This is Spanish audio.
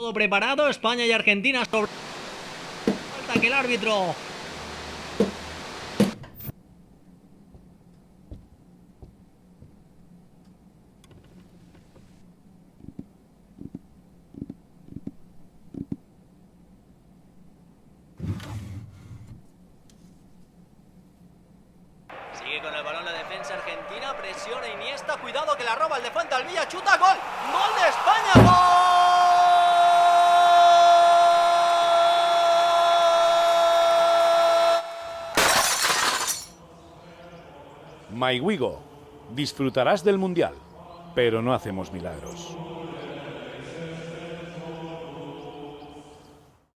Todo preparado, España y Argentina sobre... Falta que el árbitro... Sigue con el balón la defensa argentina, presiona Iniesta, cuidado que la roba el de Fuentealbilla, chuta, gol, gol de España, MyWigo. Disfrutarás del Mundial, pero no hacemos milagros.